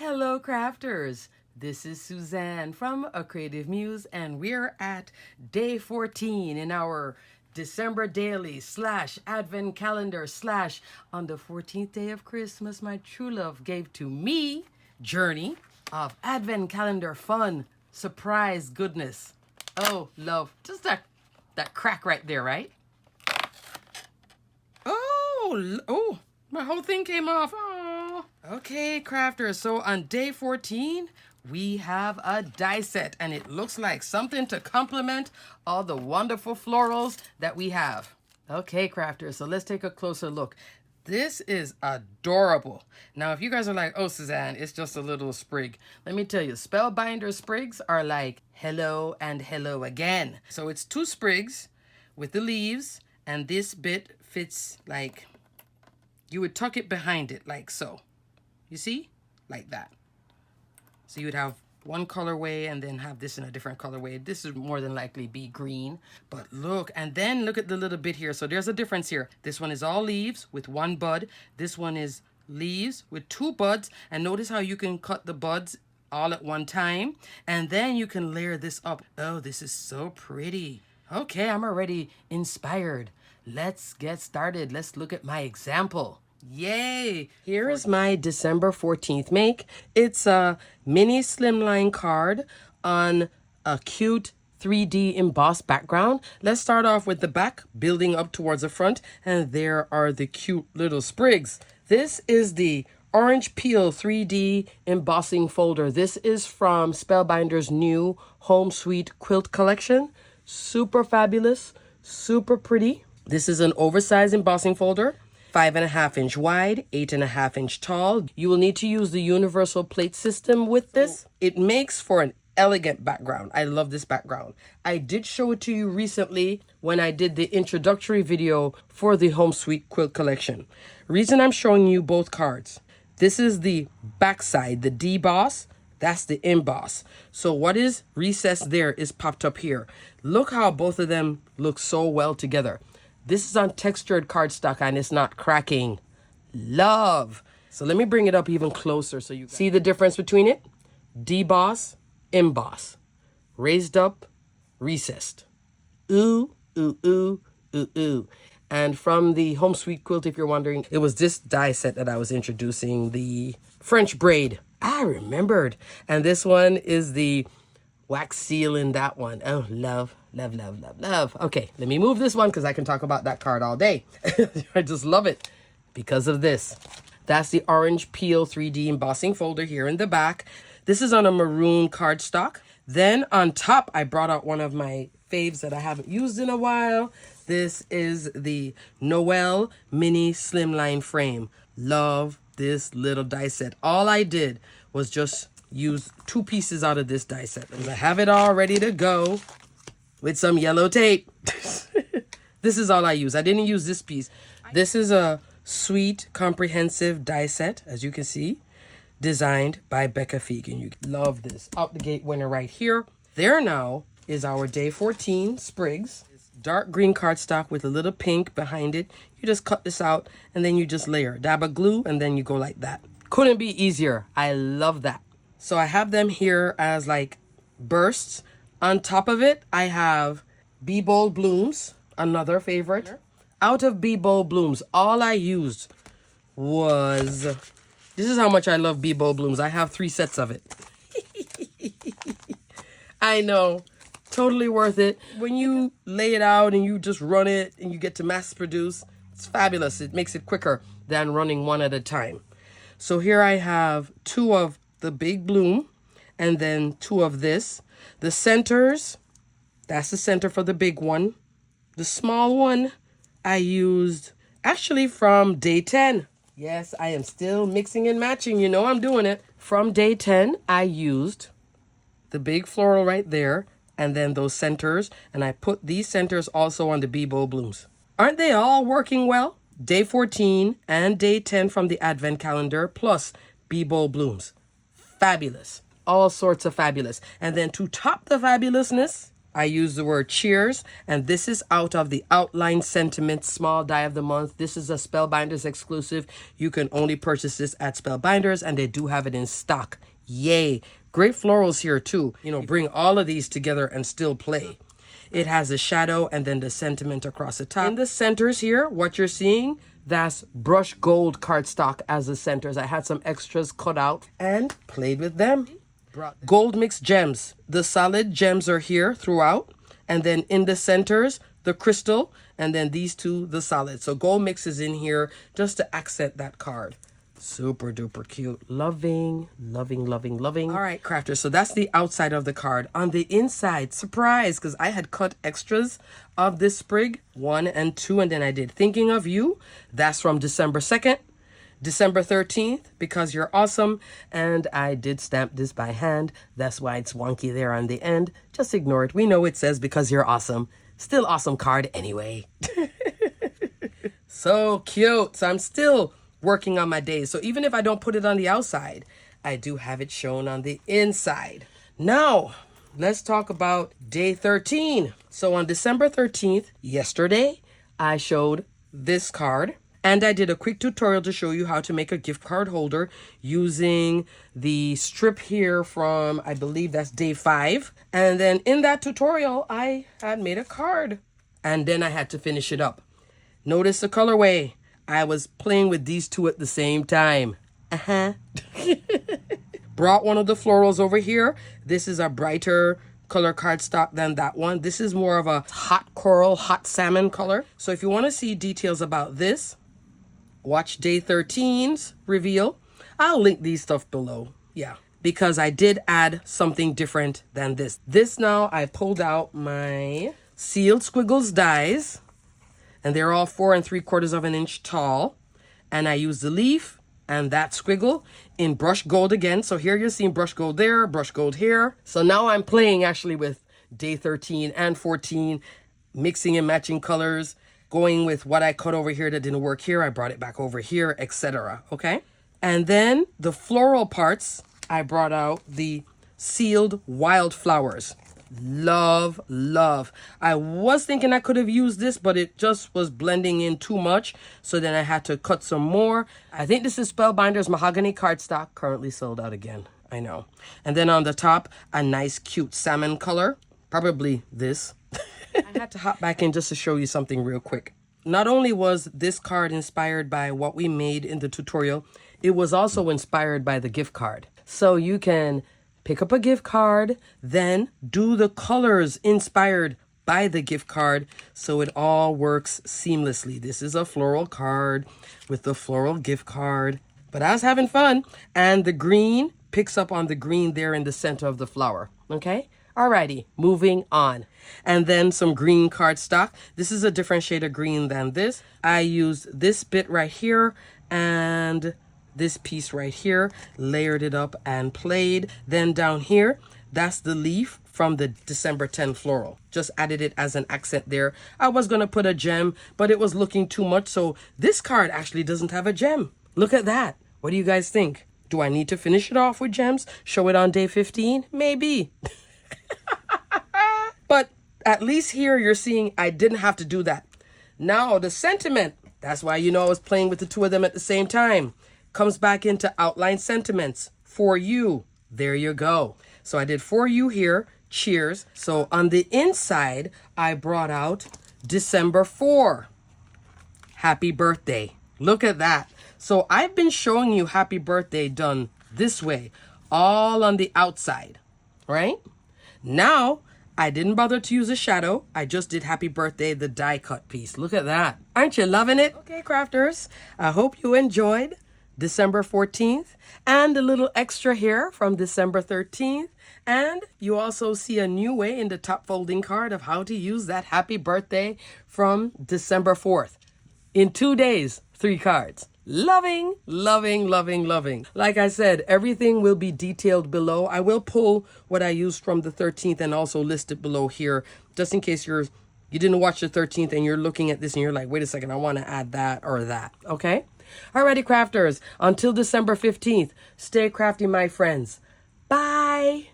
Hello, crafters. This is Suzanne from A Creative Muse, and we're at day 14 in our December daily / Advent calendar / on the 14th day of Christmas, my true love gave to me journey of Advent calendar fun, surprise goodness. Oh, love. Just that crack right there, right? Oh, my whole thing came off. Oh. Okay, crafters. So on day 14, we have a die set, and it looks like something to complement all the wonderful florals that we have. Okay, crafters. So let's take a closer look. This is adorable. Now, if you guys are like, oh, Suzanne, it's just a little sprig. Let me tell you, Spellbinder sprigs are like hello and hello again. So it's 2 sprigs with the leaves, and this bit fits like you would tuck it behind it like so. You see? Like that. So you would have one colorway and then have this in a different colorway. This would more than likely be green. But look, and then look at the little bit here. So there's a difference here. This one is all leaves with 1 bud. This one is leaves with 2 buds. And notice how you can cut the buds all at one time. And then you can layer this up. Oh, this is so pretty. Okay, I'm already inspired. Let's get started. Let's look at my example. Yay! Here is my December 14th make. It's a mini slimline card on a cute 3D embossed background. Let's start off with the back, building up towards the front, and there are the cute little sprigs. This is the Orange Peel 3D embossing folder. This is from Spellbinders' new Home Suite quilt collection. Super fabulous, super pretty. This is an oversized embossing folder. 5.5 inch wide, 8.5 inch tall. You will need to use the universal plate system with this. It makes for an elegant background. I love this background. I did show it to you recently when I did the introductory video for the Home Suite quilt collection. Reason I'm showing you both cards. This is the backside, the deboss. That's the emboss. So what is recessed there is popped up here. Look how both of them look so well together. This is on textured cardstock and it's not cracking. Love. So let me bring it up even closer so you see the difference between it. Deboss, emboss. Raised up, recessed. Ooh, ooh, ooh, ooh, ooh. And from the Home Suite quilt, if you're wondering, it was this die set that I was introducing, the French braid. I remembered. And this one is the wax seal in that one. Oh, love, love, love, love, love. Okay, let me move this one because I can talk about that card all day. I just love it because of this. That's the Orange Peel 3D embossing folder here in the back. This is on a maroon cardstock. Then on top, I brought out one of my faves that I haven't used in a while. This is the Noel Mini Slimline Frame. Love this little die set. All I did was just use 2 pieces out of this die set. And I have it all ready to go with some yellow tape. This is all I use. I didn't use this piece. This is a sweet, comprehensive die set, as you can see, designed by Becca Fegan. You love this. Out the gate winner right here. There now is our day 14 sprigs. Dark green cardstock with a little pink behind it. You just cut this out and then you just layer. Dab of glue and then you go like that. Couldn't be easier. I love that. So I have them here as like bursts. On top of it, I have Bee Bold Blooms, another favorite. Out of Bee Bold Blooms, all I used was... This is how much I love Bee Bold Blooms. I have 3 sets of it. I know. Totally worth it. When you lay it out and you just run it and you get to mass produce, it's fabulous. It makes it quicker than running one at a time. So here I have 2 of the big bloom and then 2 of this. The centers, that's the center for the big one. The small one I used actually from day 10. Yes, I am still mixing and matching. You know I'm doing it. From day 10, I used the big floral right there and then those centers. And I put these centers also on the Bee Bold Blooms. Aren't they all working well? Day 14 and day 10 from the Advent calendar plus Bee Bold Blooms. Fabulous. All sorts of fabulous. And then to top the fabulousness, I use the word cheers, and this is out of the Outline Sentiment Small Die of the Month. This is a Spellbinders exclusive. You can only purchase this at Spellbinders, and they do have it in stock. Yay. Great florals here too. You know, bring all of these together and still play. It has a shadow and then the sentiment across the top. In the centers here, what you're seeing, that's brushed gold cardstock as the centers. I had some extras cut out and played with them. Gold mixed gems. The solid gems are here throughout. And then in the centers, the crystal. And then these two, the solid. So gold mix is in here just to accent that card. Super duper cute. Loving, loving, loving, loving. All right, crafters. So that's the outside of the card. On the inside, surprise, because I had cut extras of this sprig, 1 and 2, and then I did Thinking of You. That's from December 2nd. December 13th, Because You're Awesome. And I did stamp this by hand. That's why it's wonky there on the end. Just ignore it. We know it says Because You're Awesome. Still awesome card anyway. So cute. So I'm still working on my days. So even if I don't put it on the outside, I do have it shown on the inside. Now, let's talk about day 13. So on December 13th, yesterday, I showed this card. And I did a quick tutorial to show you how to make a gift card holder using the strip here from, I believe that's day 5. And then in that tutorial, I had made a card. And then I had to finish it up. Notice the colorway. I was playing with these two at the same time. Brought one of the florals over here. This is a brighter color cardstock than that one. This is more of a hot coral, hot salmon color. So if you want to see details about this, watch day 13's reveal. I'll link these stuff below. Yeah, because I did add something different than this. This now, I pulled out my sealed squiggles dies. And they're all 4 3/4 of an inch tall. And I used the leaf and that squiggle in brushed gold again. So here you're seeing brushed gold there, brushed gold here. So now I'm playing actually with day 13 and 14, mixing and matching colors, going with what I cut over here that didn't work here. I brought it back over here, etc. Okay. And then the floral parts, I brought out the sealed wildflowers. Love, love. I was thinking I could have used this, but it just was blending in too much. So then I had to cut some more. I think this is Spellbinders Mahogany cardstock, currently sold out again. I know. And then on the top, a nice cute salmon color. Probably this. I had to hop back in just to show you something real quick. Not only was this card inspired by what we made in the tutorial, it was also inspired by the gift card. So you can pick up a gift card, then do the colors inspired by the gift card so it all works seamlessly. This is a floral card with the floral gift card. But I was having fun. And the green picks up on the green there in the center of the flower. Okay? Alrighty, moving on. And then some green cardstock. This is a different shade of green than this. I used this bit right here and this piece right here, layered it up and played. Then down here, that's the leaf from the December 10 floral. Just added it as an accent there. I was going to put a gem, but it was looking too much. So this card actually doesn't have a gem. Look at that. What do you guys think? Do I need to finish it off with gems? Show it on day 15? Maybe. But at least here you're seeing I didn't have to do that. Now the sentiment. That's why you know I was playing with the two of them at the same time. Comes back into outline sentiments for you. There you go. So I did for you here. Cheers. So on the inside, I brought out December 4. Happy birthday. Look at that. So I've been showing you happy birthday done this way, all on the outside, right? Now, I didn't bother to use a shadow. I just did happy birthday, the die cut piece. Look at that. Aren't you loving it? Okay, crafters. I hope you enjoyed December 14th and a little extra here from December 13th. And you also see a new way in the top folding card of how to use that happy birthday from December 4th. In 2 days, 3 cards. Loving, loving, loving, loving. Like I said, everything will be detailed below. I will pull what I used from the 13th and also list it below here, just in case you didn't watch the 13th and you're looking at this and you're like, wait a second, I want to add that or that. Okay? Alrighty, crafters. Until December 15th, stay crafty, my friends. Bye.